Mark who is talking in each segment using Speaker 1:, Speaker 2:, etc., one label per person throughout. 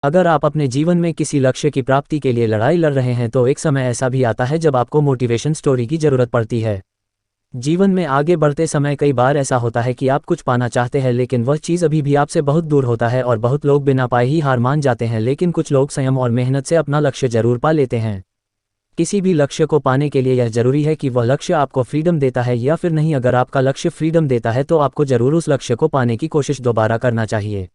Speaker 1: अगर आप अपने जीवन में किसी लक्ष्य की प्राप्ति के लिए लड़ाई लड़ रहे हैं तो एक समय ऐसा भी आता है जब आपको मोटिवेशन स्टोरी की ज़रूरत पड़ती है। जीवन में आगे बढ़ते समय कई बार ऐसा होता है कि आप कुछ पाना चाहते हैं लेकिन वह चीज़ अभी भी आपसे बहुत दूर होता है और बहुत लोग बिना पाए ही हार मान जाते हैं, लेकिन कुछ लोग संयम और मेहनत से अपना लक्ष्य जरूर पा लेते हैं। किसी भी लक्ष्य को पाने के लिए यह जरूरी है कि वह लक्ष्य आपको फ्रीडम देता है या फिर नहीं। अगर आपका लक्ष्य फ्रीडम देता है तो आपको जरूर उस लक्ष्य को पाने की कोशिश दोबारा करना चाहिए।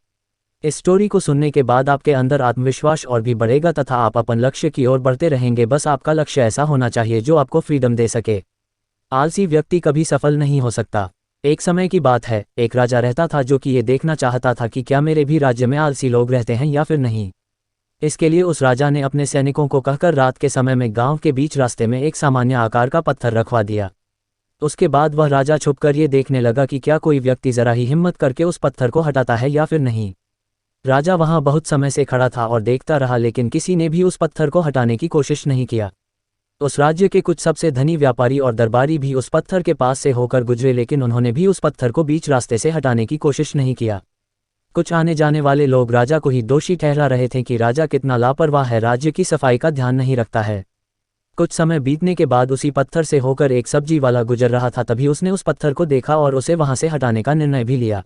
Speaker 1: इस स्टोरी को सुनने के बाद आपके अंदर आत्मविश्वास और भी बढ़ेगा तथा आप अपन लक्ष्य की ओर बढ़ते रहेंगे। बस आपका लक्ष्य ऐसा होना चाहिए जो आपको फ्रीडम दे सके। आलसी व्यक्ति कभी सफल नहीं हो सकता। एक समय की बात है, एक राजा रहता था जो कि ये देखना चाहता था कि क्या मेरे भी राज्य में आलसी लोग रहते हैं या फिर नहीं। इसके लिए उस राजा ने अपने सैनिकों को कहकर रात के समय में गांव के बीच रास्ते में एक सामान्य आकार का पत्थर रखवा दिया। उसके बाद वह राजा छुपकर ये देखने लगा कि क्या कोई व्यक्ति जरा ही हिम्मत करके उस पत्थर को हटाता है या फिर नहीं। राजा वहां बहुत समय से खड़ा था और देखता रहा, लेकिन किसी ने भी उस पत्थर को हटाने की कोशिश नहीं किया। उस राज्य के कुछ सबसे धनी व्यापारी और दरबारी भी उस पत्थर के पास से होकर गुजरे, लेकिन उन्होंने भी उस पत्थर को बीच रास्ते से हटाने की कोशिश नहीं किया। कुछ आने जाने वाले लोग राजा को ही दोषी ठहरा रहे थे कि राजा कितना लापरवाह है, राज्य की सफाई का ध्यान नहीं रखता है। कुछ समय बीतने के बाद उसी पत्थर से होकर एक सब्जी वाला गुजर रहा था। तभी उसने उस पत्थर को देखा और उसे वहां से हटाने का निर्णय भी लिया।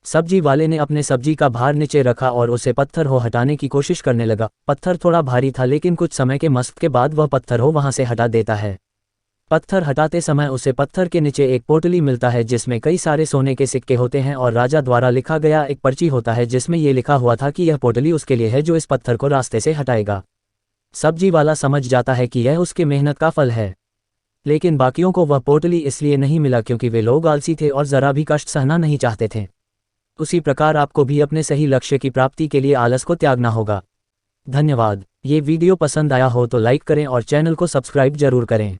Speaker 1: सब्जी वाले ने अपने सब्जी का भार नीचे रखा और उसे पत्थर हो हटाने की कोशिश करने लगा। पत्थर थोड़ा भारी था, लेकिन कुछ समय के मशक के बाद वह पत्थर हो वहां से हटा देता है। पत्थर हटाते समय उसे पत्थर के नीचे एक पोटली मिलता है जिसमें कई सारे सोने के सिक्के होते हैं और राजा द्वारा लिखा गया एक पर्ची होता है जिसमें यह लिखा हुआ था कि यह पोटली उसके लिए है जो इस पत्थर को रास्ते से हटाएगा। सब्जी वाला समझ जाता है कि यह उसके मेहनत का फल है, लेकिन बाकियों को वह पोटली इसलिए नहीं मिला क्योंकि वे लोग आलसी थे और जरा भी कष्ट सहना नहीं चाहते थे। उसी प्रकार आपको भी अपने सही लक्ष्य की प्राप्ति के लिए आलस को त्यागना होगा। धन्यवाद। ये वीडियो पसंद आया हो तो लाइक करें और चैनल को सब्सक्राइब जरूर करें।